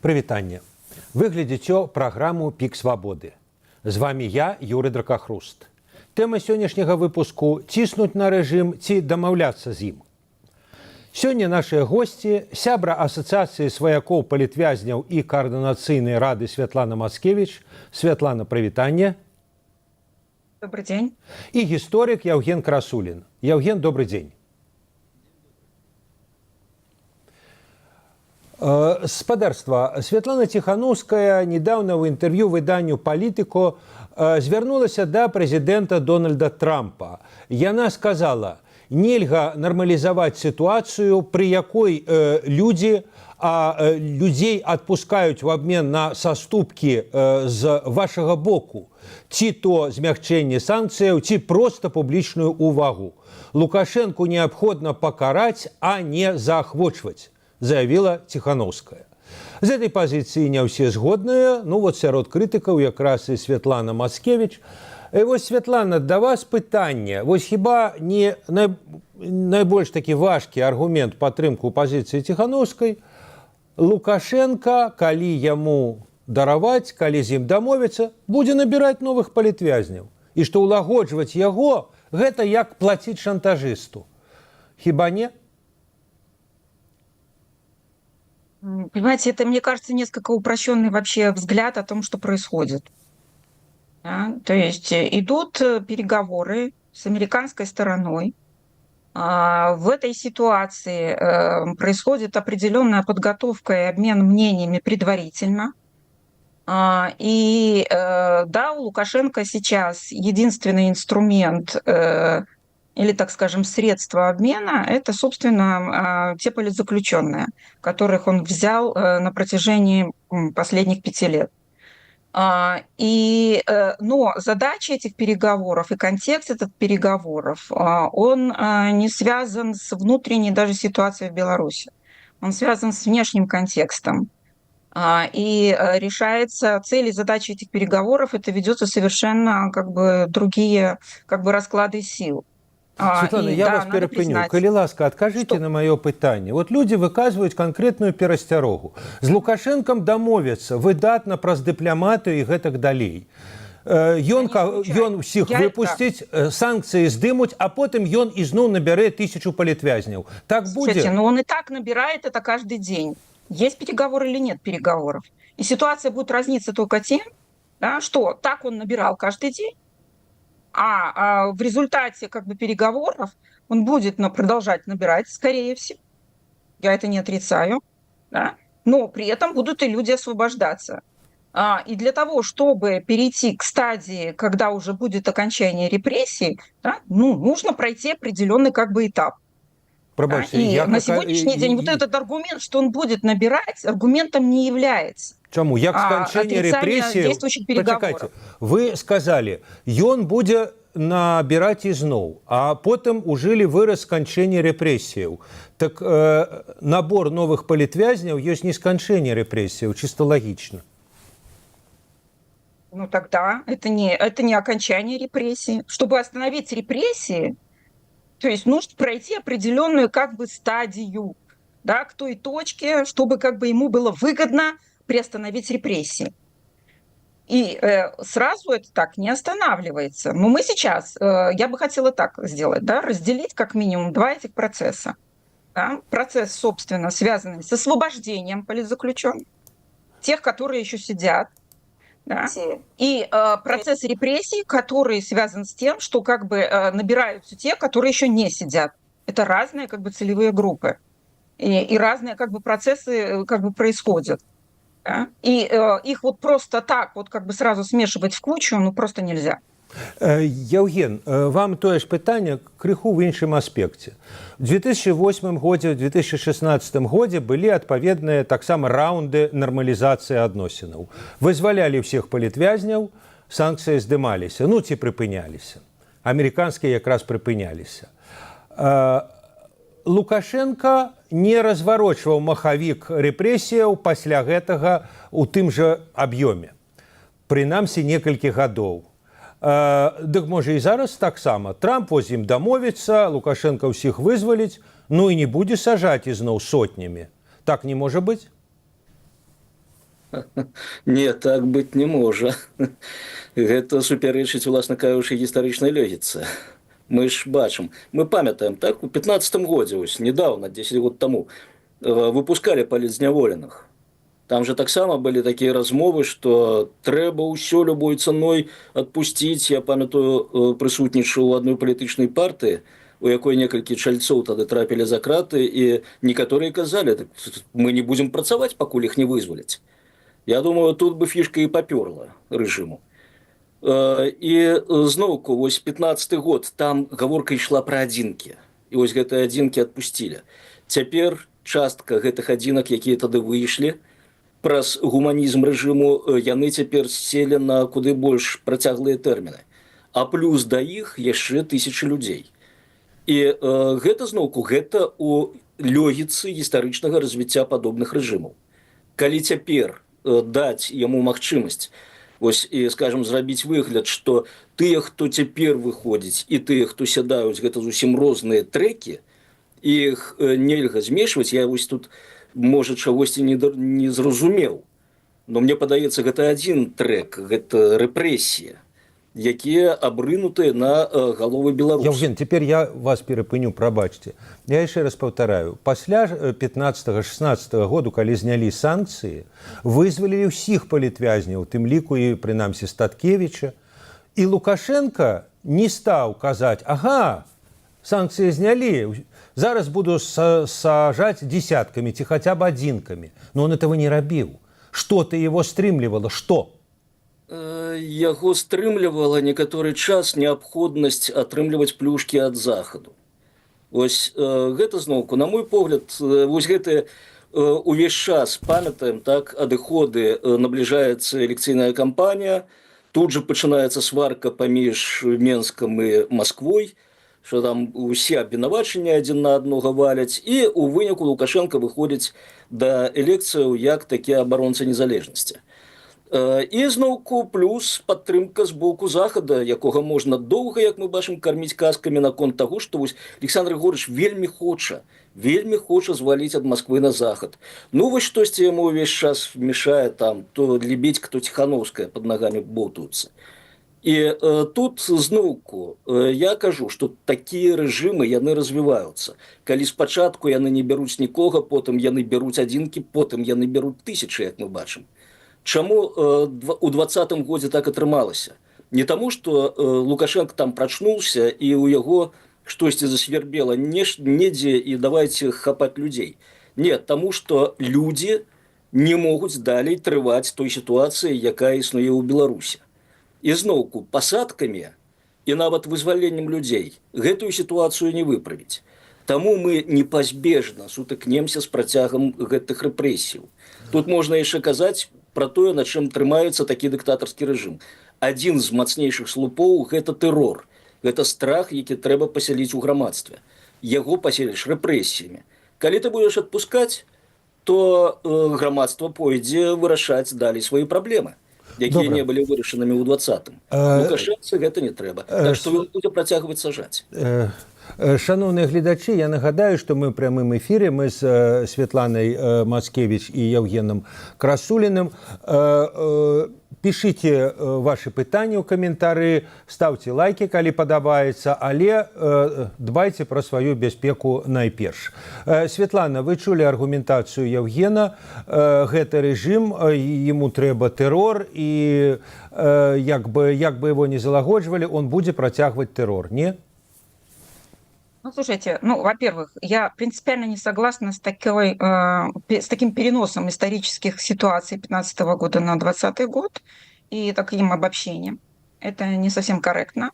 Прывітанне. Вы глядзіце праграму «Пік свабоды». З вами я, Юрый Дракахруст. Тэма сённяшняга выпуску – ціснуць на рэжым ці дамаўляцца з ім. Сёння нашыя госці – сябра Асацыяцыі сваякоў палітвязняў і Каардынацыйнай рады Святлана Маскевіч. Святлана, прывітанне. Добрый день. І гісторык Яўген Красулін. Яўген, добрый дзень. Спадарства, Святлана Ціханаўская недавно в інтэрв'ю выданню «Палітыко» звярнулася да прэзідэнта Дональда Трампа. Яна сказала, нельга нармалізаваць сітуацыю, пры якой людзей адпускаюць в абмен на саступкі з вашага боку, ці то змягчэнне санкцыяў, ці проста публічную увагу. Лукашэнку неабходна пакараць, а не заахвочваць, заявила Ціханаўская. З этой пазіцыі не ўсе згодныя, сярод крытыкаў якраз і Святлана Маскевіч. І Святлана, да вас пытанне. Хіба не найбольш такі важкі аргумент падтрымку пазіцыі Ціханаўскай? Лукашенко, калі яму дараваць, калі з ім дамовіцца, будзе набіраць новых палітвязняў. І што ўлагоджваць яго, гэта як плаціць шантажысту. Хіба не? Понимаете, это, мне кажется, несколько упрощенный вообще взгляд о том, что происходит. Да? То есть идут переговоры с американской стороной. В этой ситуации происходит определенная подготовка и обмен мнениями предварительно. И да, у Лукашенко сейчас единственный инструмент или, так скажем, средства обмена – это, собственно, те политзаключенные, которых он взял на протяжении последних 5 лет. Но задача этих переговоров и контекст этих переговоров, он не связан с внутренней даже ситуацией в Беларуси. Он связан с внешним контекстом. И решается цель и задача этих переговоров, это ведется совершенно другие расклады сил. Светлана, я вас перапыню. Калі ласка, адкажыце на маё пытанне. Людзі выказваюць канкрэтную перасцярогу. З Лукашэнкам дамовяцца выдатна праз дыпламатыю і гэтак далей. Ён усіх выпусціць, санкцыі здымуць, а потым ён ізноў набярэ 1000 палітвязняў. Так будзе? Слушайте, он и так набирает это каждый день. Есть переговоры или нет переговоров? И ситуация будет разниться только тем, да, что так он набирал каждый день, а в результате переговоров он будет продолжать набирать, скорее всего. Я это не отрицаю. Да? Но при этом будут и люди освобождаться. И для того, чтобы перейти к стадии, когда уже будет окончание репрессий, да, нужно пройти определенный этап. Пробачьте, на сегодняшний день этот аргумент, что он будет набирать, аргументом не является. Чаму? Як сканчэнне рэпрэсіяў? Пачакайце, вы сказалі, ён будзе набіраць ізноў, а потым ужылі выраз сканчэння рэпрэсіяў. Так набор новых палітвязняў ёсць не сканчэнне рэпрэсіяў, чыста лагічна. Тогда это не окончание репрессий. Чтобы остановить репрессии, то есть нужно пройти определенную стадию, да, к той точке, чтобы ему было выгодно приостановить репрессии. И сразу это так не останавливается. Но мы сейчас, я бы хотела так сделать, да, разделить как минимум 2 этих процесса. Да? Процесс, собственно, связанный с освобождением политзаключенных, тех, которые еще сидят, да? И процесс репрессий, который связан с тем, что набираются те, которые еще не сидят. Это разные целевые группы. И разные процессы происходят. Да? И их просто так сразу смешивать в кучу просто нельзя. Яўген, вам тое ж пытанне крыху ў іншым аспекце. У 2008 годзе, у 2016 годзе былі адпаведныя таксама раунды нармалізацыі адносінаў. Вызвалялі ўсіх палітвязняў, санкцыі здымаліся, ці прыпыняліся. Амерыканскія якраз прыпыняліся. Лукашенко не разварочваў махавік рэпрэсіяў пасля гэтага ў тым жа аб'ёме. Прынамсі некалькі гадоў. Дык можа і зараз таксама. Трамп ім дамовіцца, Лукашенко ўсіх вызваліць, і не будзе сажаць ізноў сотнямі. Так не можа быць? Не, так быць не можа. Гэта супярэчыць, уласна кажучы, гістарычнай логіцы. Мы ж бачым, мы памятаем, так, у 15-м годзе, ось, недавно, 10 год таму, выпускалі палітзняволеных. Там же таксама былі такія размовы, што трэба ўсё любой цаной адпусціць. Я памятаю, прысутнічаў у адной палітычнай партыі, у якой некалькі чальцоў тады трапілі за краты, і некаторыя казалі, так, мы не будзем працаваць, пакуль іх не вызваляць. Я думаю, тут бы фішка і папёрла рэжыму. І зноўку, вось 15-й год, там гаворка ішла пра адзінкі. І вось гэтыя адзінкі адпусцілі. Цяпер частка гэтых адзінак, якія тады выйшлі, праз гуманізм рэжыму, яны цяпер селі на куды больш працяглыя тэрміны. А плюс да іх яшчэ тысячы людзей. І гэта зноўку, гэта у логіцы гістарычнага развіцця падобных рэжымаў. Калі цяпер даць яму магчымасць, вось, і, скажем, зрабіць выгляд, што тыя, хто цяпер выходзіць, і тыя, хто сядаюць, гэта зусім розныя трэкі, іх нельга змешваць. Я вось тут, можа, чагосьці не зразумеў. Но мне падаецца, гэта адзін трэк, гэта рэпрэсія, якія абрынутыя на галовы беларусаў. Евген, теперь я вас перапыню, прабачце. Я яшчэ раз паўтараю. Пасля 15-16 году, калі знялі санкцыі, вызвалілі ўсіх палітвязняў, тым ліку і, прынамсі, Статкевіча. І Лукашенко не стаў казаць: ага, санкцыі знялі, зараз буду сажаць десятками ці хаця б адзінкамі. Но он этого не рабіў. Что-то его стрымлівала, што? Яго стрымлівала некаторы час неабходнасць атрымліваць плюшкі ад захаду. Вось гэта зноўку, на мой погляд, вось гэта увесь час памятаем, так, адыходы, набліжаецца элекцыйная кампанія, тут же пачынаецца сварка паміж Менскам і Масквой, што там усе абвінавачанні адзін на аднаго валяць, і у выніку Лукашенко выходзіць да элекцыяў як такі абаронца незалежнасці. І зноўку плюс падтрымка з боку захада, якога можна доўга, як мы бачым, карміць казкамі наконт таго, што вось Александр Григорьевич вельмі хоча зваліць ад Москвы на захад. Ну вось штосьці яму ўвесь час мешае там, то Лебедька, то Ціхановская пад нагамі болтаюцца. І тут зноўку я кажу, што такія рэжымы, яны развіваюцца. Калі спачатку яны не бяруць нікога, потым яны бяруць адзінкі, потым яны бяруць тысячы, як мы бачым. Чаму у 20-м годзе так атрымалася? Не таму, што Лукашенко там прачнуўся і ў яго штосьці засвербела недзе і давайце хапаць людзей. Не, таму, што людзі не могуць далей трываць той сітуацыі, якая існуе ў Беларусі. І зноўку, пасадкамі і нават вызваленнем людзей гэтую сітуацыю не выправіць. Таму мы непазбежна сутыкнемся з працягам гэтых рэпрэсіяў. Тут можна яшчэ казаць пра тое, на чым трымаецца такі дыктатарскі рэжым. Адзін з мацнейшых слупоў – гэта тэрор. Гэта страх, які трэба пасяліць у грамадстве. Яго паселіш рэпрэсіямі. Калі ты будзеш адпускаць, то грамадства пойдзе вырашаць далей свае праблемы, якія не былі вырашанымі ў 20-м. Лукашэнцы гэта не трэба. Так што ён будзе працягваць сажаць. Шановныя гледачы, я нагадаю, што мы ў прямым эфіры, мы з Светланай Мацкевіч і Евгеном Красуліным. Пішыце вашы пытанні ў каментары, ставце лайкі, калі падабаецца, але дбайце пра сваю бяспеку найперш. Светлана, вы чулі аргументацыю Евгена. Гэта рэжым, яму трэба тэрор, і як бы его не залагоджвалі, он будзе працягваць тэрор, не? Ну, слушайте, во-первых, я принципиально не согласна с таким переносом исторических ситуаций 15 года на 20 год и таким обобщением. Это не совсем корректно.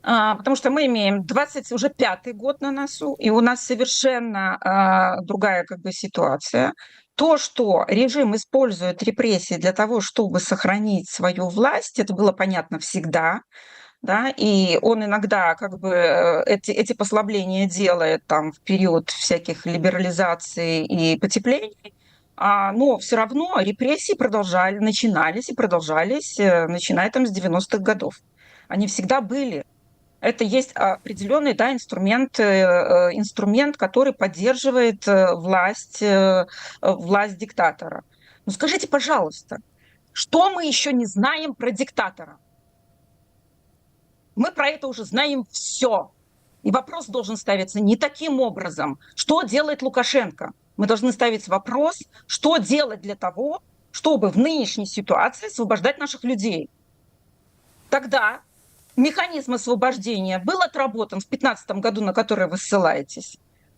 Потому что мы имеем 25-й год на носу, и у нас совершенно другая ситуация. То, что режим использует репрессии для того, чтобы сохранить свою власть, это было понятно всегда. Да, и он иногда эти послабления делает там в период всяких либерализаций и потеплений, но все равно репрессии начинались, начиная там с 90-х годов. Они всегда были. Это есть определенный, да, инструмент, который поддерживает власть диктатора. Ну скажите, пожалуйста, что мы еще не знаем про диктатора? Мы про это уже знаем все. И вопрос должен ставиться не таким образом, что делает Лукашенко. Мы должны ставить вопрос, что делать для того, чтобы в нынешней ситуации освобождать наших людей. Тогда механизм освобождения был отработан в 2015 году, на который вы ссылаетесь.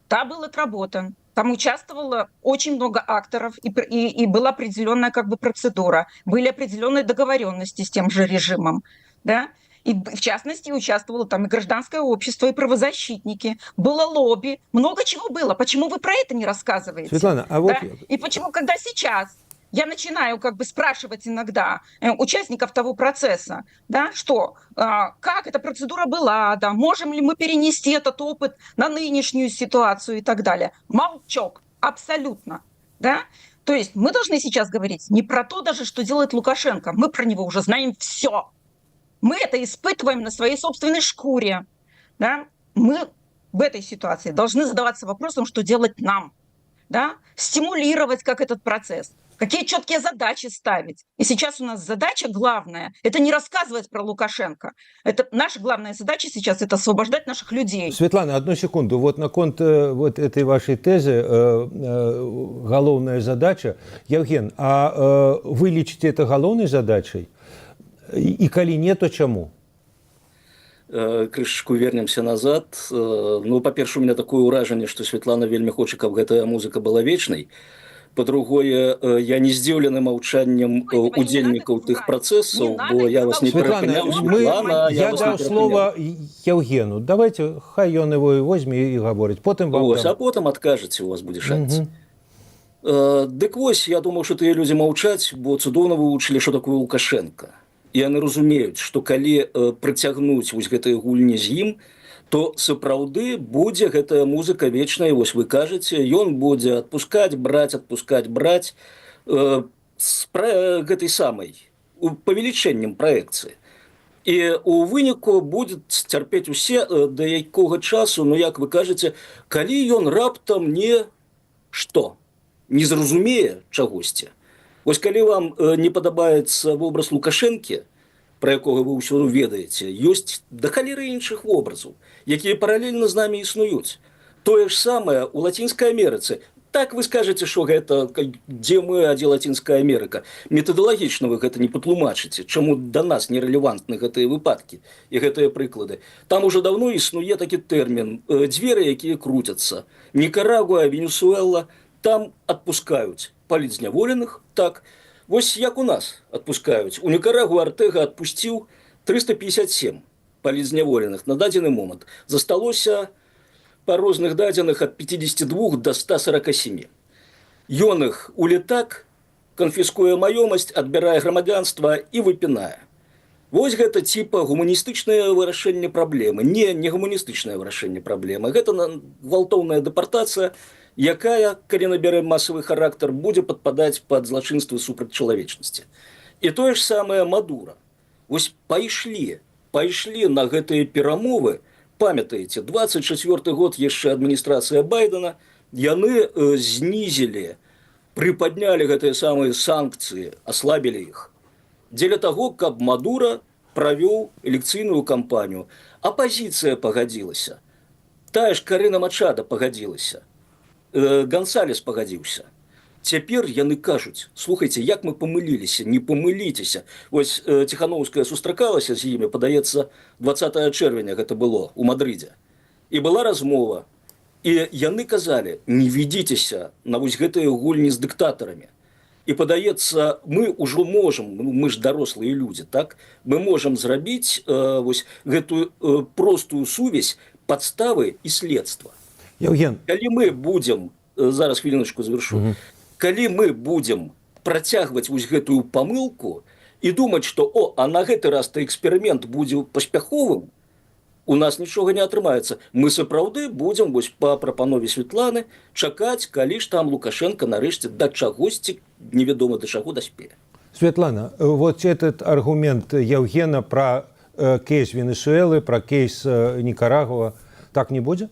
Да, был отработан. Там участвовало очень много акторов, и была определенная как бы процедура, были определенные договоренности с тем же режимом. Да? И в частности участвовало там и гражданское общество, и правозащитники, было лобби, много чего было. Почему вы про это не рассказываете? Светлана, а вот... Да? И почему, когда сейчас я начинаю как бы спрашивать иногда участников того процесса, да, что, как эта процедура была, да, можем ли мы перенести этот опыт на нынешнюю ситуацию и так далее. Молчок, абсолютно, да. То есть мы должны сейчас говорить не про то даже, что делает Лукашенко, мы про него уже знаем все. Мы это испытываем на своей собственной шкуре, да. Мы в этой ситуации должны задаваться вопросом, что делать нам, да, стимулировать как этот процесс. Какие четкие задачи ставить. И сейчас у нас задача главная – это не рассказывать про Лукашенко. Это наша главная задача сейчас – это освобождать наших людей. Светлана, одну секунду. Вот на конт вот этой вашей тезы головная задача. Евген, а вы лічыце это галоўнай задачай? И калі не, то чаму? Крышечку вернемся назад. Ну, па-першае, у меня такое ўражанне, што Светлана вельмі хоча, каб гэтая музыка была вечнай. Па-другое, я не здзіўлены маўчаннем удзельнікаў тых працэсаў, бо я вас не перапыняў. Светлана, я даў слова Евгену. Давайте, хай ён его і возьме і гаворыць. Потым вам а потым адкажаце, у вас будзе шанец. Дык вось, я думаў, што тыя людзі маўчаць, бо цудоўна вывучылі, што такое Лукашенко. І яны разумеюць, што калі прыцягнуць вось гэтыя гульні з ім, то сапраўды будзе гэтая музыка вечная, вось вы кажаце, ён будзе адпускаць, браць з гэтай самай павелічэннем праекцыі. І у выніку будуць цярпець усе да якога часу, ну як вы кажаце, калі ён раптам не зразумее чагосьці. Вось калі вам не падабаецца вобраз Лукашэнкі, пра якога вы ўсё ведаеце, ёсць да халеры іншых вобразаў, якія паралельна з намі існуюць. Тое ж самае ў Лацінскай Амерыцы. Так вы скажаце, што гэта дзе мы, а дзе Лацінская Амерыка. Метадалагічна вы гэта не патлумачыце, чаму да нас нерэлевантны гэтыя выпадкі і гэтыя прыклады. Там ужо даўно існуе такі тэрмін, дзверы, якія круцяцца. Нікарагуа, Венесуэла, там адпускаюць палітзняволеных, так. Вось як у нас адпускаюць. У Нікарагуа Артэга адпусціў 357 палітзняволеных на дадзены момант. Засталося па розных дадзеных ад 52 до 147. Ён іх у летак, канфіскуе маёмасць, адбірае грамадзянства і выпінае. Вось гэта типа гуманістычнае вырашэнне праблемы. Не гуманістычнае вырашэнне праблемы. Гэта гвалтоўная дэпартацыя, якая, калі набярэ масавы характар, будзе падпадаць пад злачынствы супраць чалавечнасці. І тое ж самае Мадура. Вось пайшлі на гэтыя перамовы, памятаеце, 24 год яшчэ адміністрацыя Байдена, яны знізілі, прыпаднялі гэтыя самыя санкцыі, аслабілі іх. Дзеля таго, каб Мадура правёў элекцыйную кампанію. Апазіцыя пагадзілася. Тая ж Карына Мачада пагадзілася. Гансалес пагадзіўся. Цяпер яны кажуць, слухайце, як мы памыліліся, не памыліцеся. Вось Ціхановская сустракалася з імі, падаецца, 20 чэрвеня гэта было у Мадрыдзе. І была размова. І яны казалі, не ведзіцеся на вось гэтыя гульні з дыктатарамі. І падаецца, мы ўжо можам, мы ж дарослыя людзі, так? Мы можам зрабіць вось гэтую простую сувязь падставы і следства. Евген. Калі мы будзем, зараз хвіліночку завершу, калі мы будзем працягваць вось гэтую памылку і думаць, што а на гэты раз эксперымент будзе паспяховым, у нас нічога не атрымаецца. Мы сапраўды будзем вось па прапанове Светланы чакаць, калі ж там Лукашенко нарэшце да чагосьці невядома да чаго даспее. Светлана, вот этот аргумент Евгена про кейс Венесуэлы, про кейс Никарагуа, так не будзе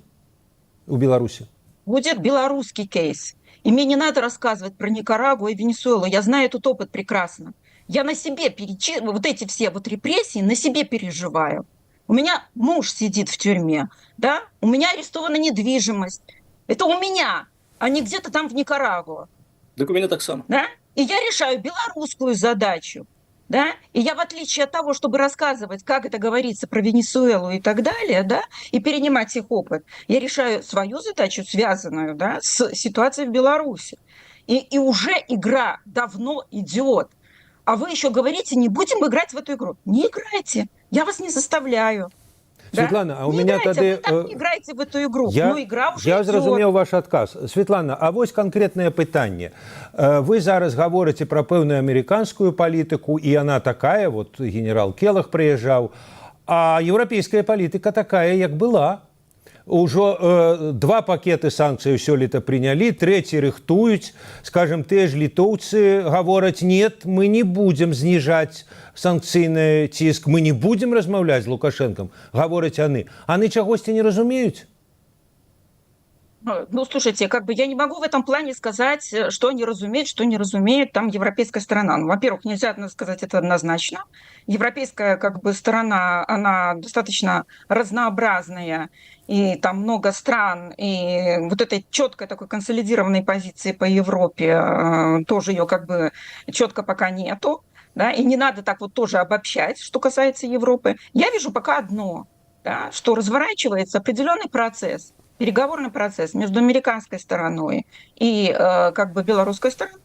у Беларусі? будет белорусский кейс. И мне не надо рассказывать про Никарагуа и Венесуэлу. Я знаю этот опыт прекрасно. Я на себе вот эти все вот репрессии на себе переживаю. У меня муж сидит в тюрьме, да? У меня арестована недвижимость. Это у меня, а не где-то там в Никарагуа. Так у меня так само. Да? И я решаю белорусскую задачу. Да? И я, в отличие от того, чтобы рассказывать, как это говорится про Венесуэлу и так далее, да, и перенимать их опыт, я решаю свою задачу, связанную, да, с ситуацией в Беларуси. И уже игра давно идет. А вы еще говорите, не будем играть в эту игру. Не играйте. Я вас не заставляю. Світлана, да? а у не меня играйте, тады... вы так не играете в эту игру. Я, ну, игра уже я идет. зразумеў ваш адказ. Світлана, а вось канкрэтнае пытанне. Вы зараз гаворыце пра пэўную амерыканскую палітыку, і яна такая, вот генерал Келах прыязджаў, а еўрапейская палітыка такая, як была. Ужо 2 пакеты санкцый сёлета прынялі, 3 рыхтуюць. Скажем, тыя ж літоўцы гавораць, нет, мы не будем зніжаць санкцыйны ціск, мы не будем размаўляць з Лукашэнкам, гавораць яны. Яны чагосьці не разумеюць? Ну, слушайте, как бы я не могу в этом плане сказать, что они разумеют, что не разумеет там европейская сторона. Ну, во-первых, нельзя сказать это однозначно. Европейская как бы сторона, она достаточно разнообразная, и там много стран, и вот этой четкой такой консолидированной позиции по Европе тоже ее как бы четко пока нету. Да? И не надо так вот тоже обобщать, что касается Европы. Я вижу пока одно, да, что разворачивается определенный процесс, переговорный процесс между американской стороной и как бы белорусской стороной.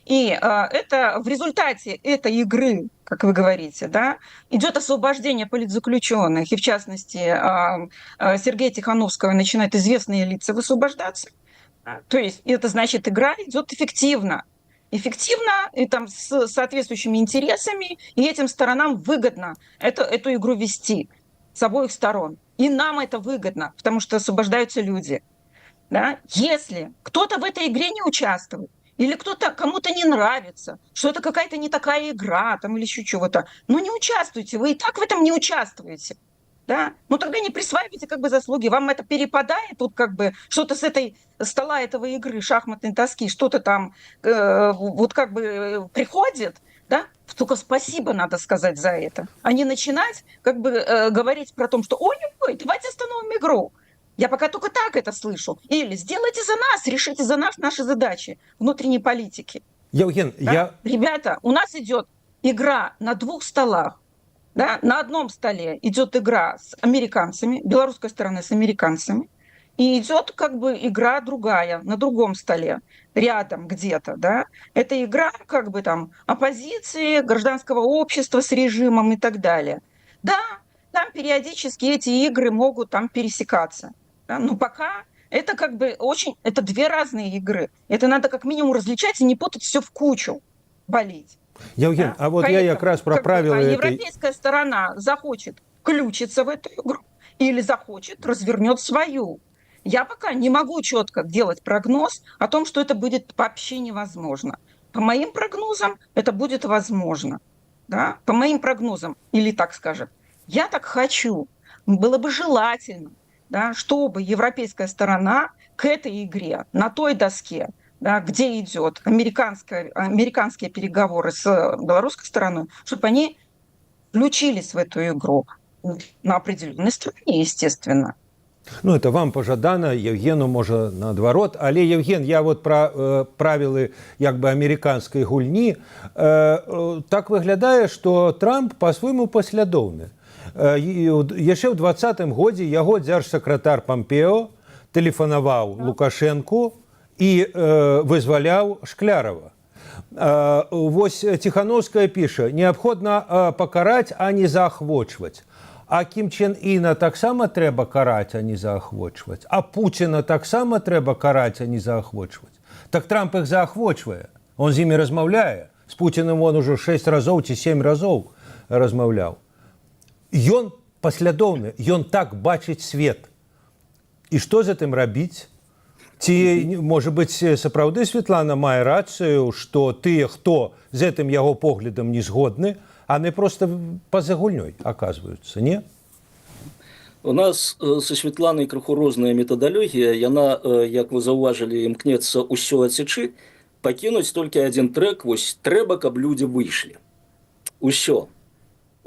И это в результате этой игры, как вы говорите, да, идет освобождение политзаключенных, и в частности Сергея Тихановского начинают известные лица высвобождаться. То есть это значит, игра идет эффективно. Эффективно и там с соответствующими интересами, и этим сторонам выгодно эту игру вести с обоих сторон. И нам это выгодно, потому что освобождаются люди. Да? Если кто-то в этой игре не участвует, или кто-то кому-то не нравится, что это какая-то не такая игра там, или еще чего-то, ну не участвуйте, вы и так в этом не участвуете. Да? Ну тогда не присваивайте как бы заслуги, вам это перепадает, тут как бы что-то с этой стола этого игры, шахматной доски, что-то там вот как бы приходит, да? Только спасибо надо сказать за это, а не начинать как бы говорить про то, что ой-ой, давайте остановим игру. Я пока только так это слышу. Или сделайте за нас, решите за нас наши задачи внутренней политики. Евген, да? Ребята, у нас идет игра на 2 столах. Да? На одном столе идет игра с американцами, белорусской стороны с американцами, и идет как бы игра другая на другом столе, рядом где-то. Да? Это игра как бы там оппозиции, гражданского общества с режимом и так далее. Да, там периодически эти игры могут там пересекаться. Да? Но пока это как бы очень... Это 2 разные игры. Это надо как минимум различать и не путать все в кучу, болеть. Евген, Да? а вот Поэтому, я как раз про правила этой... Европейская сторона захочет включиться в эту игру или захочет развернет свою. Я пока не могу четко делать прогноз о том, что это будет вообще невозможно. По моим прогнозам это будет возможно. Да? По моим прогнозам, или так скажем, я так хочу, было бы желательно, да, чтобы европейская сторона к этой игре на той доске, да, где идет американские переговоры с белорусской стороной, чтобы они включились в эту игру на определенной стороне, естественно. Ну, это вам пожадана, Евгену, можа, наадварот. Але, Евген, я вот пра правілы як бы амерыканскай гульні. Так выглядае, што Трамп па-свойму паслядоўны. Яшчэ ў 2020 годзе яго дзяржсакратар Пампео тэлефанаваў Лукашэнку і вызваляў Шклярова. Вось Тихановская піша: неабходна пакараць, а не заахвочваць. А Кім Чен Іна таксама трэба караць, а не заахвочваць. А Пуціна таксама трэба караць, а не заахвочваць. Так Трамп іх заахвочвае. Он з імі размаўляе. З Пуціным он ужо 6 разоў ці 7 разоў размаўляў. Ён паслядоўны, ён так бачыць свет. І што з гэтым рабіць? Ці, можа быць, сапраўды Светлана мае рацыю, што тыя, хто з гэтым яго поглядам не згодны, они просто поза гульней оказываются, не? У нас са Святланай крыху розная метадалогія. Яна, як вы заўважылі, імкнецца ўсё адсячы, пакінуць толькі адзін трэк, вось трэба, каб людзі выйшлі. Усё.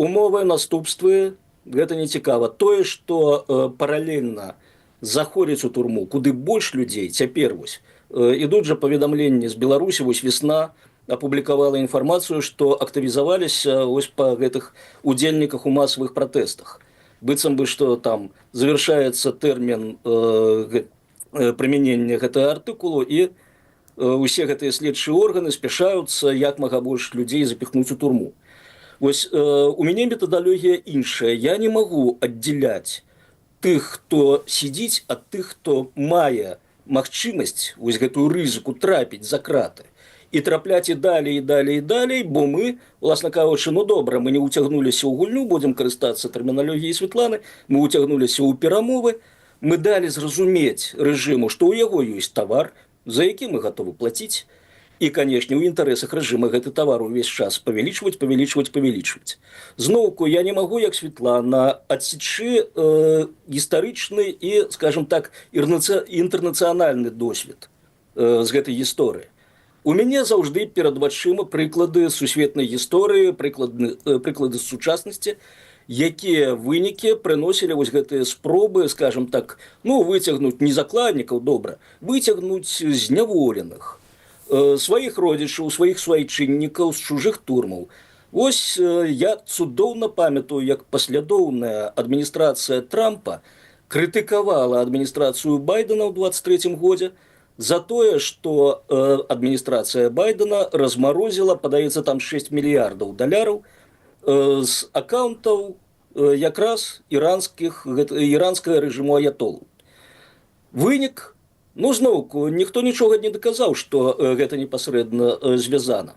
Умовы, наступствы, гэта не цікава. Тое, што паралельна заходзіць у турму, куды больш людзей, цяпер вось, ідуць жа паведамленні з Беларусі, вось весна апублікавала інфармацыю, што актывізаваліся вось па гэтых удзельніках у масавых пратэстах. Быццам бы, што там завяршаецца тэрмін прымянення гэтага артыкулу, і усе гэтыя следчыя органы спяшаюцца як мага больш людзей запіхнуць у турму. Вось у мяне метадалогія іншая. Я не магу аддзяляць тых, хто сидзіць, ад тых, хто мае магчымасць вось гэтую рызыку трапіць за краты. І трапляць і далей, і далей, і далей, бо мы, уласна кажучы, ну добра, мы не уцягнуліся ў гульню, будзем карыстацца тэрміналогіяй Святланы, мы уцягнуліся ў перамовы, мы далі зразумець рэжыму, што ў яго ёсць тавар, за які мы гатовы плаціць, і, канешне, у інтарэсах рэжыма гэты тавар увесь час павялічваць. Зноўку, я не магу, як Святлана, адсечы гістарычны і, скажем так, інтэрнацыянальны досвед з гэтай гісторыі. У мяне заўжды перад вачыма прыклады сусветнай гісторыі, прыклады з сучаснасці, якія вынікі прыносілі вось гэтыя спробы, скажем так, ну, выцягнуць не закладнікаў, добра, выцягнуць зняволеных, сваіх родзічаў, сваіх суайчыннікаў з чужых турмаў. Вось я цудоўна памятаю, як паслядоўная адміністрацыя Трампа крытыкавала адміністрацыю Байдена ў 23-м годзе за тое, што адміністрацыя Байдена размарозіла, падаецца, там $6 мільярдаў з аккаунтаў якраз іранскага рэжыму аятолаў. Вынік, ну, зноўку, ніхто нічога не даказаў, што гэта непасрэдна звязана.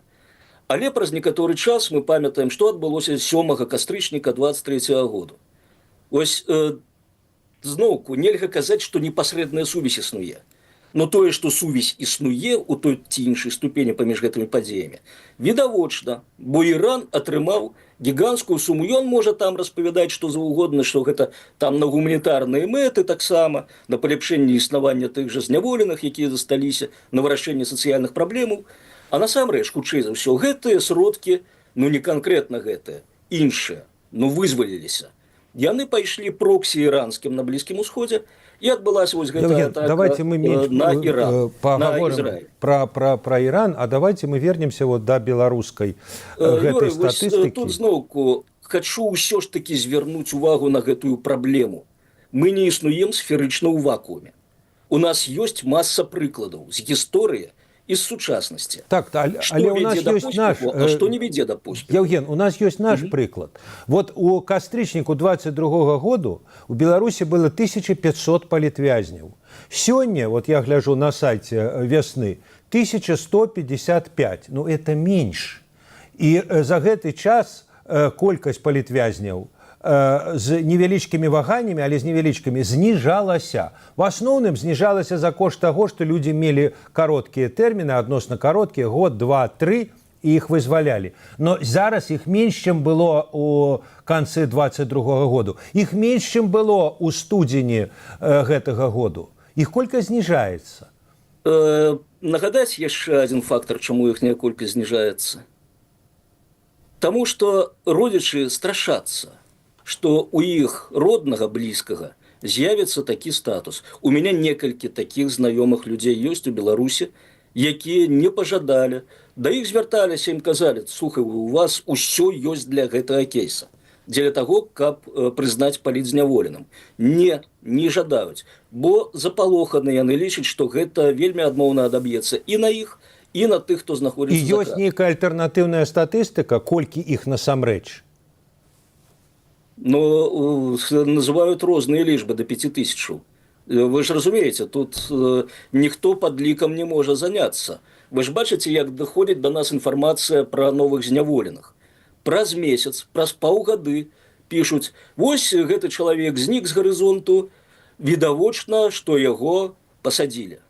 Але праз некаторы час мы памятаем, што адбылося 7 кастрычніка 23-го году. Вось, зноўку, нельга казаць, што непасрэдная сувязь існуе. Но тое, што сувязь існуе ў той ці іншай ступені паміж гэтымі падзеямі, відавочна, бо Іран атрымаў гіганцкую суму. Ён можа там распавядаць што заўгодна, што гэта там на гуманітарныя мэты таксама, на паляпшэнне існавання тых жа зняволеных, якія засталіся, на вырашэнне сацыяльных праблемаў. А насамрэч, хутчэй за ўсё, гэтыя сродкі, ну не канкрэтна гэтыя, іншыя, ну вызваліліся. Яны пайшлі проксі іранскім на Блізкім Усходзе, и отбылась вот эта атака на Иран, на Израиль. Про Иран, а давайте мы вернемся вот до беларускай гэтай статыстыкі. Тут зноўку хочу ўсё ж таки звярнуць увагу на гэтую праблему. Мы не існуем сферычна ў вакууме. У нас ёсць масса прыкладаў з гісторыі і з сучаснасці. Так, але у нас ёсць наш... А што не вядзе да поспеху? Евген, у нас ёсць наш прыклад. Вот у кастрычніку 22-го году у Беларусі было 1500 палітвязняў. Сёння, вот я гляжу на сайце весны, 1155. Ну, это меньш. І за гэты час колькасць палітвязняў з невялічкімі ваганнямі, але з невялічкімі, зніжалася. В асноўным зніжалася за кошт таго, што людзі мелі кароткія тэрміны, адносна кароткія, год, два, тры, і іх вызвалялі. Но зараз іх менш, чым было у канцы 22-го году. Іх менш, чым было ў студзені гэтага году. Іх колькасць зніжаецца. Нагадаць яшчэ адзін фактар, чаму іхняя колькасць зніжаецца. Таму што родзічы страшацца, што у іх роднага, блізкага з'явіцца такі статус. У мяне некалькі такіх знаёмых людзей ёсць у Беларусі, якія не пажадалі. Да іх звярталіся, ім казалі: слухай, у вас усё ёсць для гэтага кейса. Дзеля таго, каб прызнаць палітзняволеным. Не жадаюць. Бо запалоханы яны лічаць, што гэта вельмі адмоўна адаб'ецца і на іх, і на тых, хто знаходзіцца за кратамі. І ёсць нейкая альтэрнатыўная статыстыка, колькі іх насамрэч? Но называют розныя лічбы до 5000. Вы ж разумееце, тут ніхто падлікам не можа заняцца. Вы ж бачыце, як даходзіць до нас інфармацыя пра новых зняволеных. Праз месяц, праз паўгады пішуць: вось гэты чалавек знік з гарызонту, відавочна, што яго пасадзілі.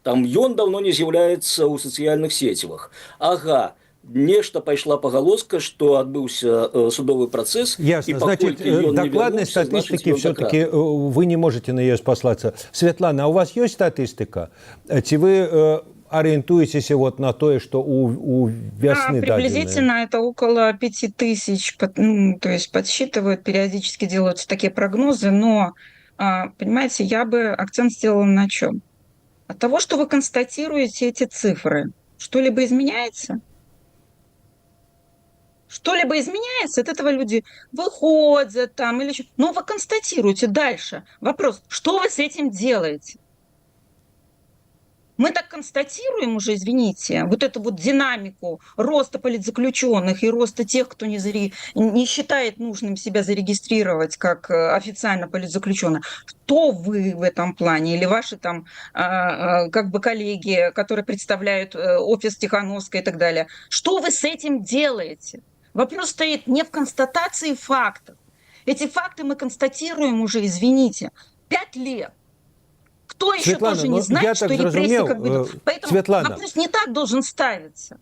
Там ён даўно не з'яўляецца ў сацыяльных сецівах. Ага, нешта пайшла пагалоска, што адбыўся судовы працэс, Ясно. Значит, докладной статистики все-таки вы не можете на нее спаслаться. Светлана, а у вас есть статистика? Ці вы ориентуетесь вот на то, что у весны приблизительно дадены? это около 5000, то есть подсчитывают, периодически делаются такие прогнозы, но, понимаете, я бы акцент сделала на чем? От того, что вы констатируете эти цифры, что-либо изменяется? Что-либо изменяется, от этого люди выходят там или что. Но вы констатируете дальше. Вопрос, что вы с этим делаете? Мы так констатируем уже, извините, вот эту вот динамику роста политзаключенных и роста тех, кто не считает нужным себя зарегистрировать как официально политзаключенных. Кто вы в этом плане? Или ваши там как бы коллеги, которые представляют офис Тихановской и так далее? Что вы с этим делаете? Вопрос стоит не в констатации фактов. Эти факты мы констатируем уже, извините, 5 лет. Кто еще Светлана, тоже не знает, что репрессии как бы идут. Поэтому Светлана, вопрос не так должен ставиться.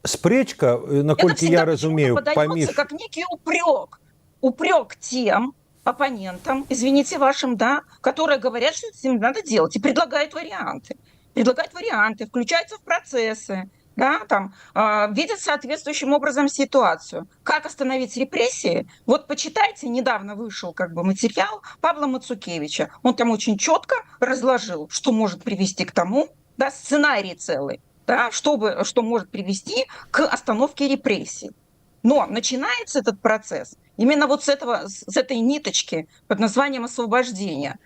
Спречка, наколькі я разумею, подается как некий упрек тем оппонентам, извините, вашим, да, которые говорят, что с ним надо делать, и предлагают варианты, включаются в процессы, да, там, видят соответствующим образом ситуацию. Как остановить репрессии? Вот почитайте, недавно вышел как бы материал Павла Мацукевича. Он там очень четко разложил, что может привести к тому, да, сценарий целый, да, что может привести к остановке репрессий. Но начинается этот процесс именно вот с этой ниточки под названием освобождения,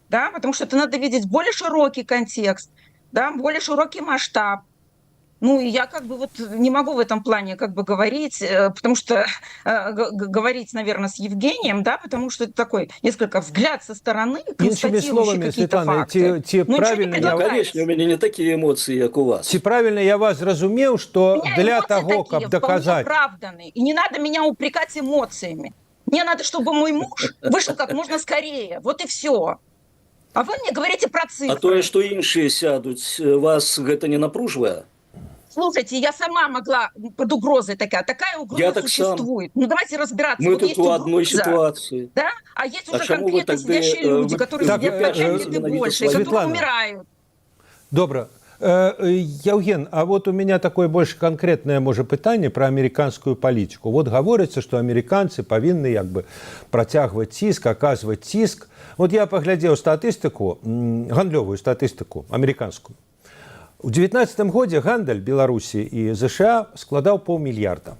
да, потому что это надо видеть более широкий контекст, да, более широкий масштаб. Ну, и я как бы вот не могу в этом плане как бы говорить, потому что говорить, наверное, с Евгением, да, потому что это такой несколько взгляд со стороны, констатирующий какие-то факты. Конечно, у меня не такие эмоции, как у вас. Ці правильно я вас зразумеў, что для того, как доказать... оправданные, и не надо меня упрекать эмоциями. Мне надо, чтобы мой муж вышел как можно скорее. Вот и все. А вы мне говорите про цифры. А то, что іншыя сядуць, вас гэта не напружвае? Слушайте, я сама могла под угрозой такая угроза существует. Ну давайте разбираться. Мы вот тут у одной ситуации. Да? А есть уже конкретно сидящие люди, которые сидят на 5 лет и больше, и которые умирают. Добро. Евген, а вот у меня такое больше конкретное, может, питание про американскую политику. Вот говорится, что американцы повинны как бы протягивать ціск, оказывать ціск. Вот я поглядел статистику, гандлёвую статистику американскую. У 2019 годзе гандаль Беларусі і ЗША складаў паўмільярда.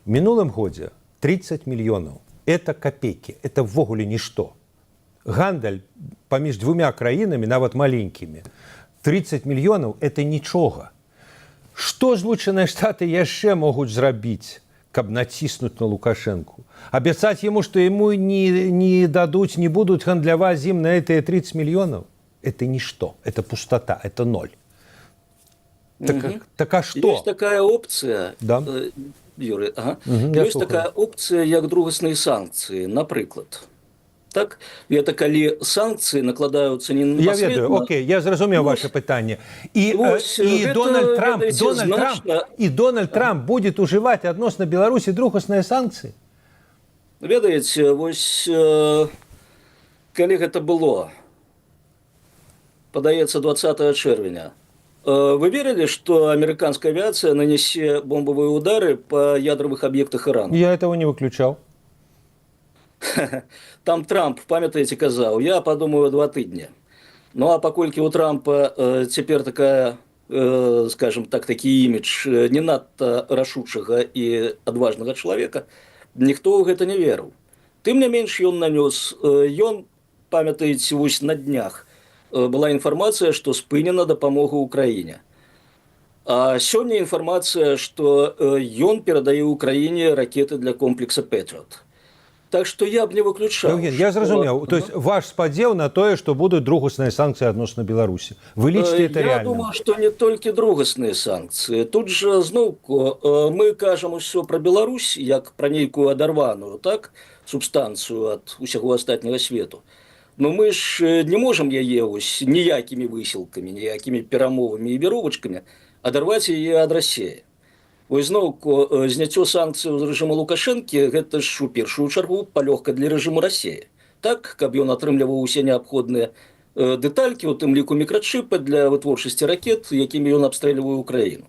В мінулым годзе 30 мільёнаў. Это копейки, это ввогуле нішто. Гандаль паміж двумя краінамі, нават маленькімі, 30 мільёнаў – это нічога. Што Злучаныя Штаты яшчэ могуць зрабіць, каб націснуць на Лукашенку? Абяцаць яму, што яму не дадуць, не будуць гандляваць з ім на гэтыя 30 мільёнаў? Это нішто, это пустота, это ноль. Так а что? Есть такая опция, да. Юрий, есть такая опция, як другасныя санкцыі, напрыклад. Так? Это калі санкцыі накладаюцца не непосредственно... Я ведаю, окей, я зразумеў ваше пытанне. И Дональд Трамп будет уживать адносна Беларусі другасныя санкцыі? Ведаеце, вось калі гэта было, падаецца 20 чэрвеня, вы верили, что американская авиация нанесет бомбовые удары по ядровых объектах Ирана? Я этого не выключал. Там Трамп, памятаете, казаў, я подумаю 2 тыдня. Ну а паколькі у Трампа цяпер такая, скажем так, такі імідж не надта рашучага і адважнага чалавека, ніхто ў гэта не верыў. Тым не менш ён нанёс, ён, памятаеце, вось на днях была информация, что спынена дапамога Украине. А сёння информация, что ён перадае Украине ракеты для комплекса Пэтріот. Так что я б не выключал. Евген, я зразумеў. То есть ваш спадзеў на тое, што будуць другасныя санкцыі адносна Беларусі. Вы лічыце это реально? Я думаю, что не толькі другасныя санкцыі. Тут же зноўку мы кажам усё пра Беларусь, як пра нейкую адарваную, так, субстанцыю ад усяго астатняга свету. Но мы ж не можем яе ніякімі высілкамі, ніякімі перамовамі і веровачкамі адарваць яе ад Расіі. Вось зноўку зняццё санкцыяў з рэжыму Лукашэнкі гэта ж у першую чаргу палёгка для рэжыму Расіі. Так, каб ён атрымліваў усе неабходныя дэталькі, у тым ліку мікрачыпы для вытворчасці ракет, якімі ён абстрэльвае Украіну.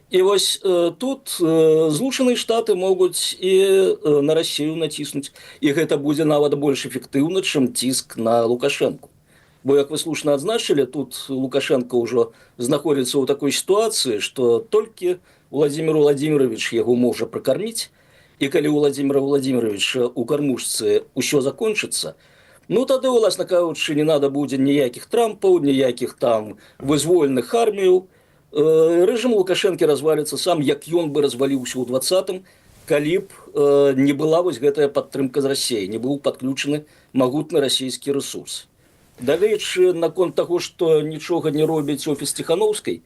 І вось тут Злучаныя Штаты могуць і на Расію націснуць, і гэта будзе нават больш эфектыўна, чым ціск на Лукашэнку. Бо, як вы слушна адзначылі, тут Лукашенко ўжо знаходзіцца ў такой сітуацыі, што толькі Владимир Владимирович яго можа пракарміць, і калі у Владимира Владимировича у кармушцы ўсё закончыцца, ну тады, уласна кажучы, не надо будзе ніякіх Трампаў, ніякіх там вызвольных арміяў. Рэжым Лукашэнкі разваліцца сам, як ён бы разваліўся ў 20-м, калі б не была вось гэтая падтрымка з Расіі, не быў падключаны магутны расійскі рэсурс. Дарэчы, наконт таго, што нічога не робіць офіс Ціхановскай,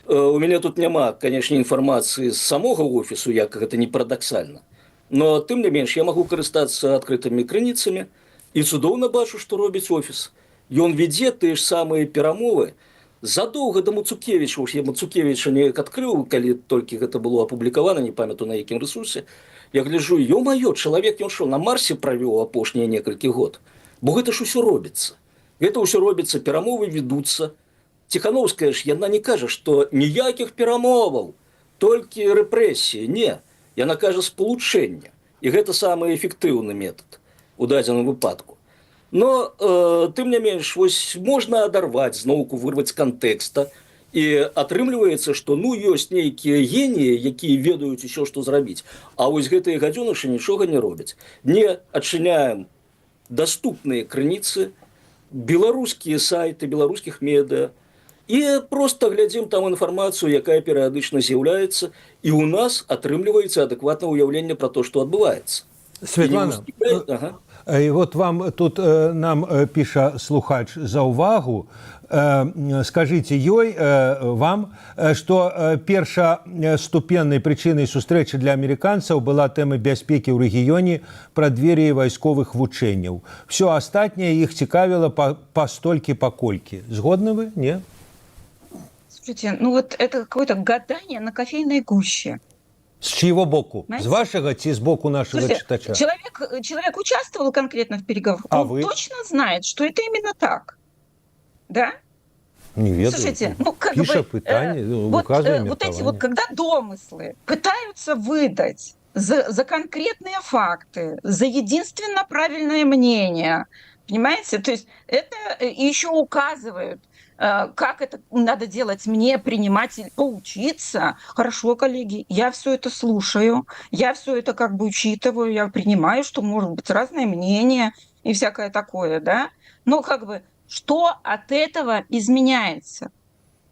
у мяне тут няма, канешне, інфармацыі з самога офісу, як гэта не парадаксальна. Но тым не менш, я магу карыстацца адкрытымі крыніцамі і цудоўна бачу, што робіць офіс. Ён вядзе тыя ж самыя перамовы задоўга да Мацукевіча. Я Мацукевіча неяк адкрыў, калі толькі гэта было апублікавана, не памятаю на якім рэсурсе. Я гляджу, ё-маё, чалавек ён што, на Марсе правёў апошнія некалькі год. Бо гэта ж усё робіцца. Гэта ўсё робіцца, перамовы ведуцца. Ціхановская ж, яна не кажа, што ніякіх перамоваў, толькі рэпрэсіі. Не, яна кажа спалучэння. І гэта самы эфектыўны метад у дадзеным выпадку. Но, тым не менш, вось можна адарваць, зноўку вырваць з кантэкста, і атрымліваецца, што ну ёсць нейкія геніі, якія ведаюць усё, што зрабіць, а вось гэтыя гадзёнышы нічога не робяць. Не адчыняем даступныя крыніцы, беларускія сайты беларускіх медыа і проста глядзім там інфармацыю, якая перыядычна з'яўляецца, і ў нас атрымліваецца адэкватнае ўяўленне пра то, што адбываецца. Светлана, і вот вам тут нам піша слухач за ўвагу. Скажите ёй, вам, што першаступеннай прычынай сустрэчы для амерыканцаў была тэма бяспекі ў рэгіёне, прадвер'е вайсковых вучэнняў. Всё астатняе іх цікавіла пастолькі паколькі. Згодны вы? Не? Слушайте, ну вот это какое-то гадание на кофейной гуще. С чьего боку? Знаете? С вашего, ці с боку нашего Слушайте, читача? человек участвовал конкретно в переговорах, А он вы? точно знает, что это именно так. Да? Не ведаю. Слушайте, ну как Пиша бы... пытание, вот указывание эти вот, когда домыслы пытаются выдать за конкретные факты, за единственно правильное мнение, понимаете? То есть это еще указывают, как это надо делать мне, принимать, поучиться. Хорошо, коллеги, я все это слушаю, я все это как бы учитываю, я принимаю, что может быть разное мнение и всякое такое, да? Но как бы что от этого изменяется?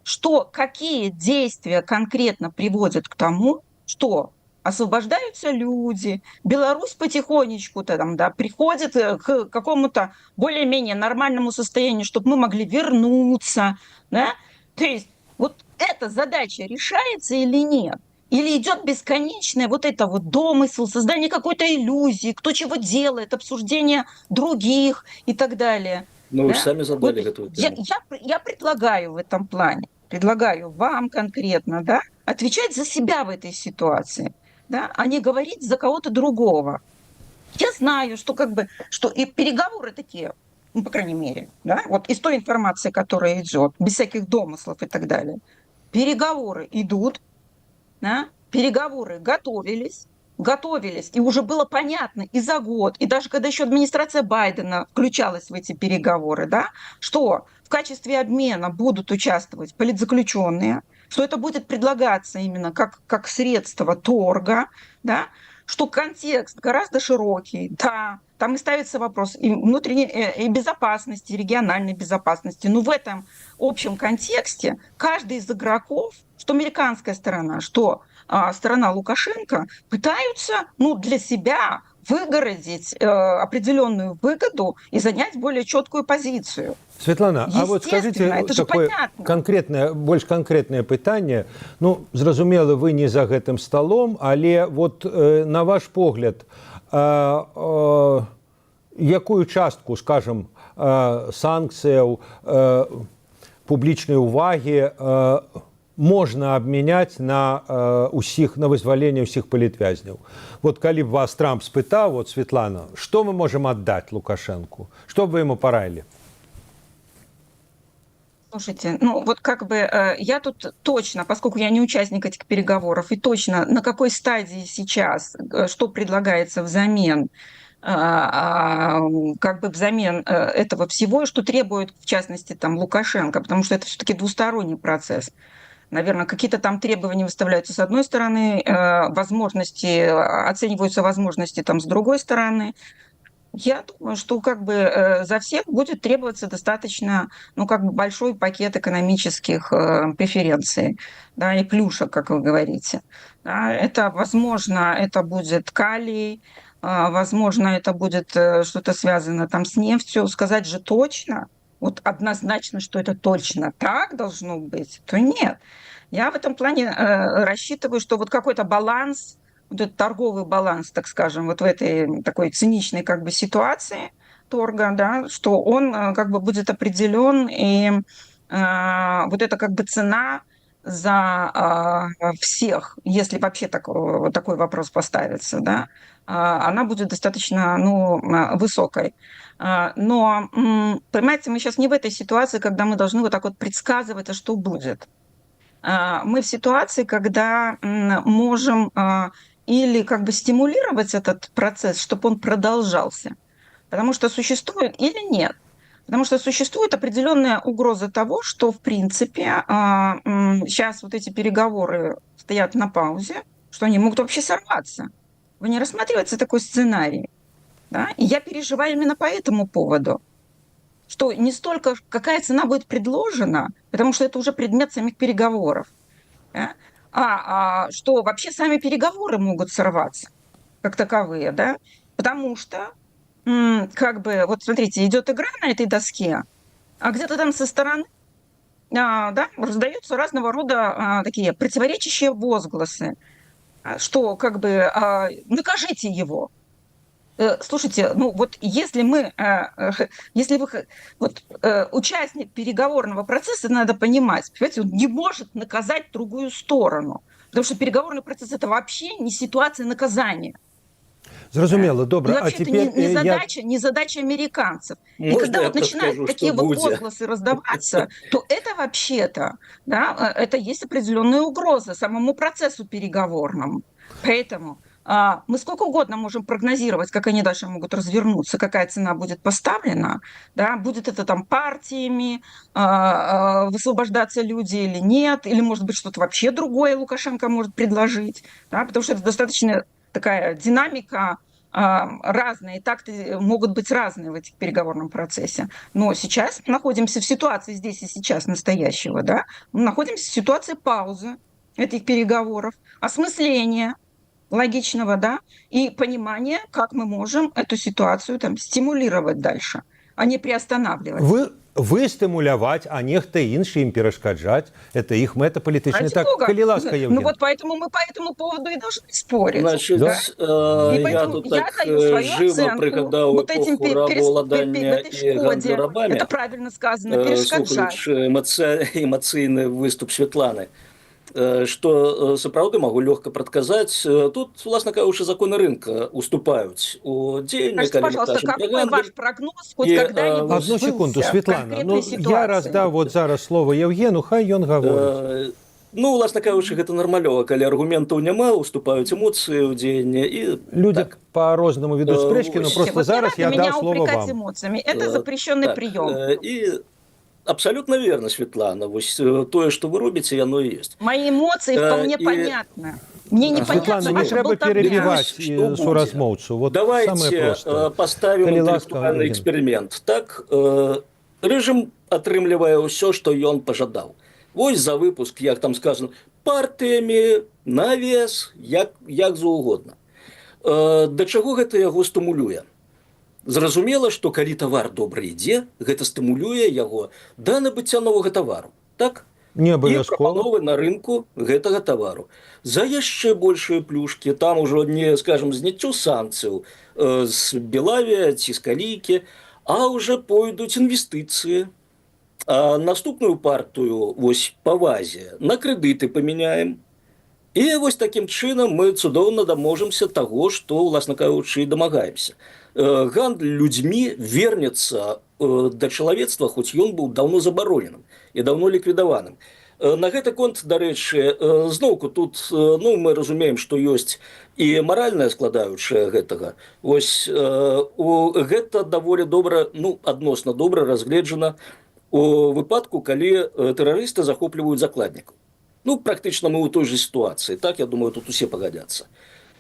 Что, какие действия конкретно приводят к тому, что освобождаются люди, Беларусь потихонечку-то там, да, приходит к какому-то более-менее нормальному состоянию, чтобы мы могли вернуться, да? То есть вот эта задача решается или нет? Или идет бесконечное вот это вот домысел, создание какой-то иллюзии, кто чего делает, обсуждение других и так далее. Ну, вы да? сами задали Вот эту тему. я предлагаю в этом плане, предлагаю вам конкретно, да, отвечать за себя в этой ситуации, да, а не говорить за кого-то другого. Я знаю, что как бы, что и переговоры такие, ну, по крайней мере, да, вот из той информации, которая идет, без всяких домыслов и так далее, переговоры идут, да, переговоры готовились, и уже было понятно и за год, и даже когда еще администрация Байдена включалась в эти переговоры, да, что в качестве обмена будут участвовать политзаключенные, что это будет предлагаться именно как средство торга, да, что контекст гораздо широкий, да, там и ставится вопрос и внутренней и безопасности, и региональной безопасности. Но в этом общем контексте каждый из игроков, что американская сторона, что сторона Лукашенко, пытаются, ну, для себя выгородить определенную выгоду и занять более четкую позицию. Светлана, а вот скажите такое конкретное, больш конкретное пытанне. Ну, зразумела, вы не за гэтым столом, але вот на ваш погляд, якую частку, скажем, санкцыяў, публічнай увагі можна абмяняць на усіх на вызваленне ўсіх палітвязняў. Вот калі б вас Трамп спытаў, вот, Светлана, што мы можам аддаць Лукашенку, што б вы ему параілі? Слушайте, ну вот как бы я тут точно, поскольку я не участник этих переговоров, и точно на какой стадии сейчас, что предлагается взамен, как бы взамен этого всего, что требует, в частности, там Лукашенко, потому что это все-таки двусторонний процесс. Наверное, какие-то там требования выставляются с одной стороны, возможности, оцениваются возможности там с другой стороны. Я думаю, что как бы за всех будет требоваться достаточно, ну, как бы большой пакет экономических преференций, да, и плюшек, как вы говорите. Да, это, возможно, это будет калий, возможно, это будет что-то связано там с нефтью. Сказать же точно, вот однозначно, что это точно так должно быть, то нет. Я в этом плане рассчитываю, что вот какой-то баланс, вот этот торговый баланс, так скажем, вот в этой такой циничной как бы ситуации торга, да, что он как бы будет определен, и вот эта как бы цена за всех, если вообще такой вопрос поставится, да, она будет достаточно, ну, высокой. Но, понимаете, мы сейчас не в этой ситуации, когда мы должны вот так вот предсказывать, а что будет. Мы в ситуации, когда можем или как бы стимулировать этот процесс, чтобы он продолжался, потому что существует или нет. Потому что существует определенная угроза того, что, в принципе, сейчас вот эти переговоры стоят на паузе, что они могут вообще сорваться. Вы не рассматриваете такой сценарий? Да? И я переживаю именно по этому поводу, что не столько какая цена будет предложена, потому что это уже предмет самих переговоров, да? Что вообще сами переговоры могут сорваться как таковые, да? Потому что как бы, вот смотрите, идет игра на этой доске, а где-то там со стороны да, раздаются разного рода такие противоречащие возгласы, что как бы накажите его. Слушайте, ну вот если вы, вот участник переговорного процесса, надо понимать, понимаете, он не может наказать другую сторону, потому что переговорный процесс – это вообще не ситуация наказания. Зразумела, добра. А теперь не задача американцев. Можно и когда вот я начинают подскажу, такие что вот будет? возгласы раздаваться, то это вообще-то, да, это есть определенная угроза самому процессу переговорному. Поэтому мы сколько угодно можем прогнозировать, как они дальше могут развернуться, какая цена будет поставлена, да, будет это там партиями, высвобождаться люди или нет, или, может быть, что-то вообще другое Лукашенко может предложить, да, потому что это достаточно такая динамика разная, и такты могут быть разные в этих переговорном процессе. Но сейчас мы находимся в ситуации здесь и сейчас настоящего, да, мы находимся в ситуации паузы этих переговоров, осмысления логичного, да, и понимание, как мы можем эту ситуацию там стимулировать дальше, а не приостанавливать. Вы стимуляваць, а нехта іншы ім перашкаджаць. Это іх мэта палітычная. Так, Бога. калі ласка, Евген. Ну вот поэтому мы по этому поводу и должны спорить. Значит, да? Я тут так живо пригадав вот этим равноладання і гандлю рабами, это правильно сказано, перешкоджать. Слухаючи емоційний виступ Світлани, что сапраўды могу легко прадказаць, тут, власна кажучы, законы рынка уступаюць у дзеяння, Скажите, пожалуйста, какой ваш прогноз хоть когда-нибудь Одну секунду, Светлана, ну, я раздав вот зараз слово Евгену, хай ён гаворыць. Ну, власна кажучы, гэта нармалёва, калі аргументаў няма, уступаюць эмоцыі ў дзеянне і люди так. по-рознаму ведуць спрэчкі, но просто вот зараз я даў слово вам. Эмоциями. Это запрещенный так, прием. І абсолютно верно, Светлана. Вось тое, что вы робіце, яно і есть. Мои эмоции вполне понятны. Мне непонятно Светлана, не трэба перебивать суразмоўцу. Вот давайте поставим интеллектуальный эксперимент. Так, рэжым атрымлівае ўсё, што ён пажадаў. Вось за выпуск, як там сказано, партыямі, навес, як заўгодна. Да чаго гэта яго стымулюе? Зразумела, што калі тавар добра ідзе, гэта стымулюе яго да набыцця новага тавару. Так? Не І абавязкова. прапановы на рынку гэтага тавару. За яшчэ большыя плюшкі, там ужо не, скажем, зняццю санкцыяў з Белавія ці з Калійкі, а ўжо пойдуць інвестыцыі. А наступную партыю вось па вазе на крэдыты памяняем. І вось такім чынам мы цудоўна даможемся таго, што, уласна кажучы, і дамагаемся. Гандаль людзьмі вернецца да чалавецтва, хоць ён быў даўно забароненым і даўно ліквідаваным. На гэты конт, дарэчы, зноўку тут мы разумеем, што ёсць і маральная складаючая гэтага. Вось гэта даволі добра, адносна добра разгледжана у выпадку, калі тэрарысты захопліваюць закладнікаў. Практычна мы ў той же сітуацыі, так, я думаю, тут усе пагадзяцца.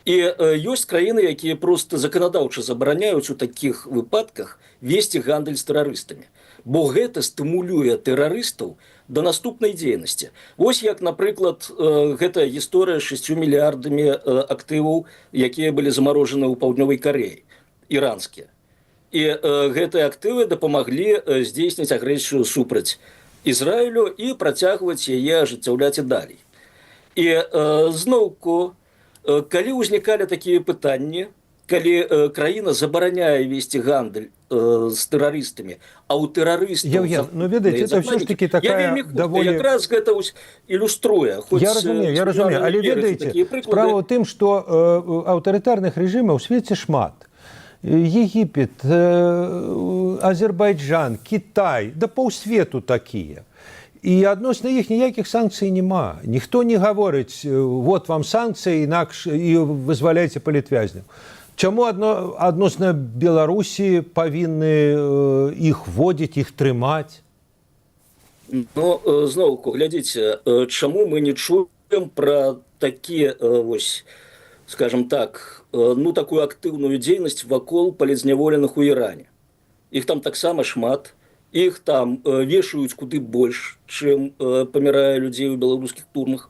І ёсць краіны, якія проста заканадаўча забараняюць у такіх выпадках весці гандаль з тэрарыстамі. Бо гэта стымулюе тэрарыстаў да наступнай дзейнасці. Вось як, напрыклад, гэтая гісторыя з 6 мільярдамі актываў, якія былі замарожаны ў Паўднёвай Карэі, іранскія. І гэтыя актывы дапамаглі здзейсніць агрэсію супраць Ізраілю і працягваць яе ажыццяўляць і далей. І зноўку, калі ўзнікалі такія пытанні, калі краіна забараняе весці гандаль з тэрарыстамі, а ў тэрарыстаў... Евген, ведаеце, это все ж таки такая даволі... Якраз гэта ілюструе. Я разумею, але ведаеце, справа ў тым, што аўтарытарных рэжымаў у свеце шмат. Египет, Азербайджан, Китай, да паўсвету такія. І адносна іх ніякіх санкцый няма. Ніхто не гаворыць, вот вам санкцыі, інакш і вызваляйце палітвязняў. Чаму адносна Беларусі павінны іх вводзіць, іх трымаць? Зноўку, глядзіце, чаму мы не чуем пра такія, вось, скажем так, такую актыўную дзейнасць вакол палізняволеных у Іране. Іх там таксама шмат, іх там вешаюць куды больш, чым памірае людзей у беларускіх турмах.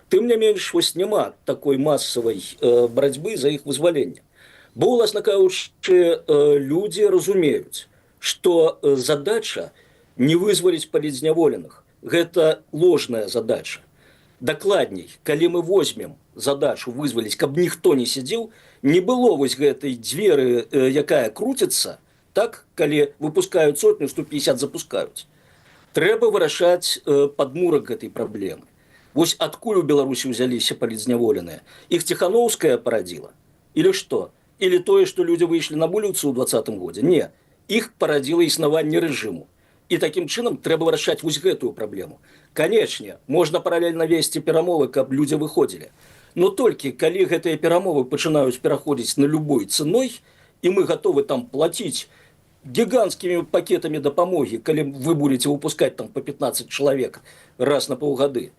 Тым не менш, вось няма такой масавай барацьбы за іх вызваленне. Бо, уласна кажучы, людзі разумеюць, што задача не вызваліць палізняволеных. Гэта ложная задача. Дакладней, калі мы возьмем задачу вызваліць, каб ніхто не сядзеў, не было вось гэтай дзверы, якая круціцца, так, калі выпускаюць 100, 150 запускаюць. Трэба вырашаць падмурак гэтай праблемы. Вось адкуль у Беларусі ўзяліся палізняволеныя? Іх Ціханаўская парадзіла? Или што? Или тое, што людзі выйшлі на вуліцу ў 2020 годзе? Не, іх парадзіла існаванне рэжыму. І такім чынам трэба вырашаць вось гэтую праблему. Канечне, можна паралельна весці перамовы, каб людзі выходзілі. Но толькі калі гэтыя перамовы пачынаюць пераходзіць на любой цэной, і мы гатовы там плаціць гіганцкімі пакетамі дапамогі, калі вы будете выпускаць там по 15 чалавек раз на паўгады,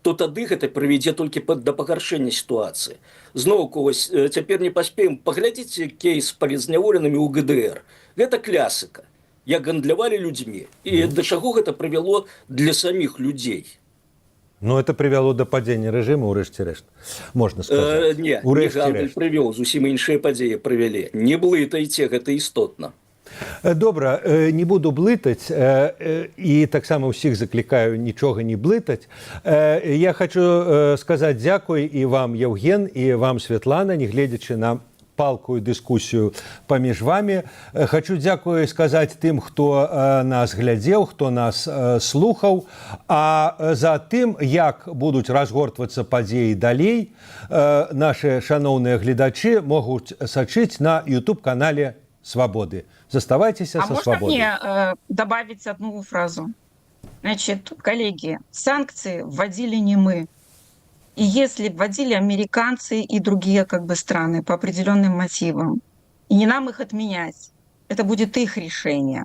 то тады гэта прывядзе толькі да пагаршэння сітуацыі. Зноўку, вось цяпер не паспеем, паглядзіце кейс з палізняволенымі ў ГДР. Гэта клясыка. Як гандлявалі людзьмі. І да чаго гэта прывяло для саміх людзей? Это прывяло да падзення рэжыму, урэшце рэшт, можна сказаць. Не гандаль прывёў, зусім іншыя падзеі прывялі. Не блытайце, гэта істотна. Добра, не буду блытаць, і таксама ўсіх заклікаю нічога не блытаць. Я хочу сказаць дзякуй і вам, Евген, і вам, Святлана, не гледзячы на палкую дыскусію паміж вами. Хочу дзякуй сказаць тым, хто нас глядзеў, хто нас слухаў, а за тым, як будуць разгортвацца падзеі далей, наши шаноўныя гледачы могуць сачыць на YouTube-канале «Свободы». Заставайтеся со свободой. А можно мне добавить одну фразу? Значит, коллеги, санкции вводили не мы. И если вводили американцы и другие страны по определенным мотивам, и не нам их отменять, это будет их решение.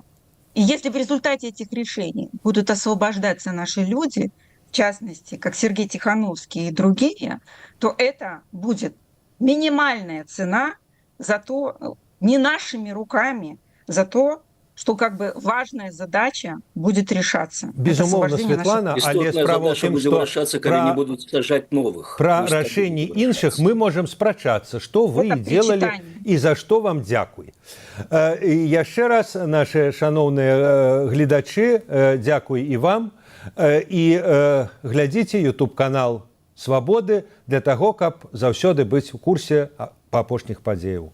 И если в результате этих решений будут освобождаться наши люди, в частности, как Сергей Тихановский и другие, то это будет минимальная цена за то, не нашими руками, за то, что важная задача будет решаться. Безумовно, Светлана, але справа ў тым, што пра рашэнні іншых мы можем спрачацца, што вы делали і за што вам дзякуй. Яшчэ раз, наши шаноўныя гледачы, дзякуй і вам, і глядзіце YouTube-канал «Свободы» для таго, каб заўсёды быць у курсе апошніх падзеяў.